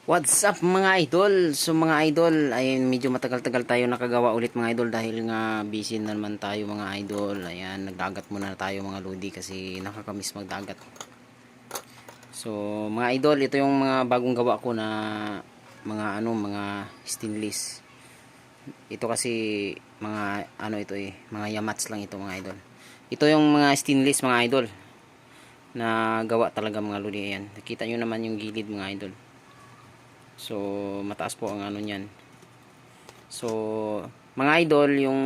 What's up mga idol? So mga idol, ayun medyo matagal-tagal tayo nakagawa ulit mga idol dahil nga busy na naman tayo mga idol. Ayan, nagdagat muna tayo mga lodi kasi nakakamiss magdagat. So mga idol, ito yung mga bagong gawa ko na mga stainless. Ito kasi mga ito mga yamats lang ito mga idol. Ito yung mga stainless mga idol na gawa talaga mga lodi. Ayan, nakita nyo naman yung gilid mga idol. So, mataas po ang ano niyan. So, mga idol, yung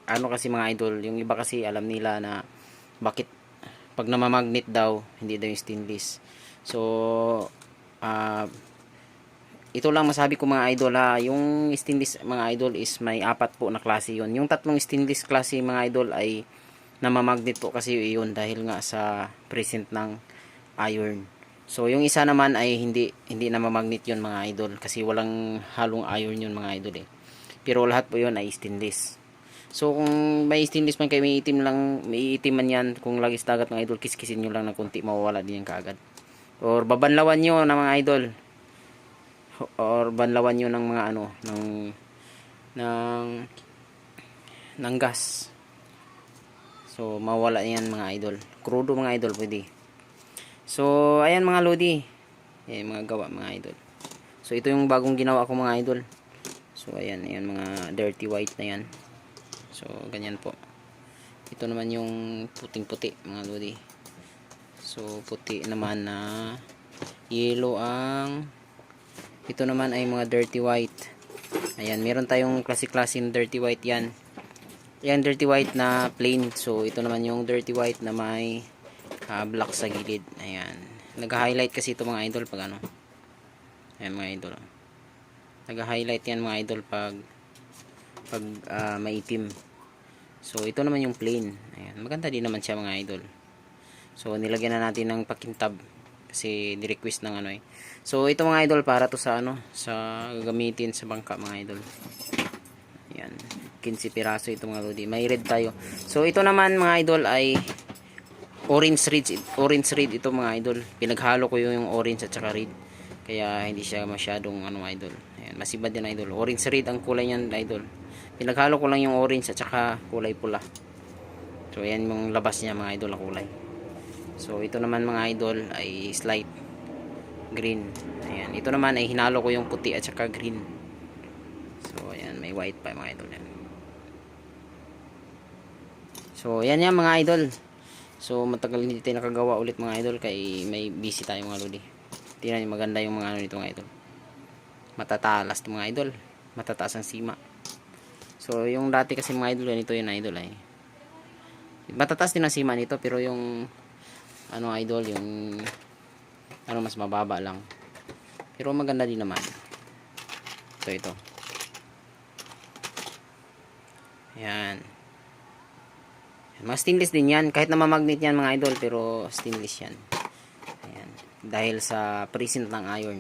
kasi mga idol, yung iba kasi alam nila na bakit pag namamagnet daw, hindi daw yung stainless. So, ito lang masabi ko mga idol ha, yung stainless mga idol is may apat po na klase yun. Yung tatlong stainless klase mga idol ay namamagnet po kasi yun dahil nga sa present ng iron. So, yung isa naman ay hindi namamagnet yun mga idol kasi walang halong iron yun mga idol eh. Pero lahat po yun ay stainless. So, kung may stainless man kayo, may itim man yan, kung lagis dagat mga idol, kiskisin nyo lang ng konti, mawawala din yan kaagad. Or babanlawan nyo ng mga idol. Or banlawan nyo ng mga ng gas. So, mawawala yan mga idol. Crudo mga idol pwede. So, ayan mga lodi. Ayan mga gawa mga idol. So, ito yung bagong ginawa ko mga idol. So, ayan mga dirty white na yan. So, ganyan po. Ito naman yung puting-puti mga lodi. So, puti naman na yellow ang ito naman ay mga dirty white. Ayan, meron tayong klase-klase ng dirty white yan. Ayan, dirty white na plain. So, ito naman yung dirty white na may black sa gilid. Ayan. Nag-highlight kasi ito mga idol pag ayan mga idol. Nag-highlight yan mga idol pag maitim. So ito naman yung plain. Ayan. Maganda din naman siya mga idol. So nilagyan na natin ng pakintab kasi ni-request ng So ito mga idol para to sa sa gagamitin sa bangka mga idol. Ayan. 15 piraso ito mga lodi. May red tayo. So ito naman mga idol ay orange red ito mga idol. Pinaghalo ko yung orange at saka red. Kaya hindi siya masyadong idol. Ayan, masibad din idol. Orange red ang kulay niyan idol. Pinaghalo ko lang yung orange at saka kulay pula. So ayan yung labas niya mga idol na kulay. So ito naman mga idol ay slight green. Ayan, ito naman ay hinalo ko yung puti at saka green. So ayan, may white pa mga idol yan. So ayan yan mga idol. So matagal hindi tayo nakagawa ulit mga idol kay may busy tayo mga lodi. Tingnan niyo maganda yung mga nito mga idol. Matatalas to mga idol. Matataas ang sima. So yung dati kasi mga idol ganito yun idol ay. Matataas din ang sima nito pero yung idol yung mas mababa lang. Pero maganda din naman. Ito. Ayan. Mga stainless din yan. Kahit na mamagnet yan mga idol. Pero stainless yan. Ayan. Dahil sa present ng iron.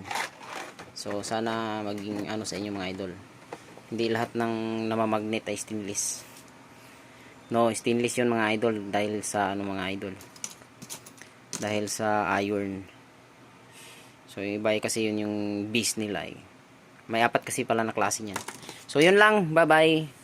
So sana maging sa inyo mga idol. Hindi lahat ng namamagnet ay stainless. No, stainless yun mga idol. Dahil sa mga idol. Dahil sa iron. So iba kasi yun yung base nila eh. May apat kasi pala na klase niyan. So yun lang. Bye bye.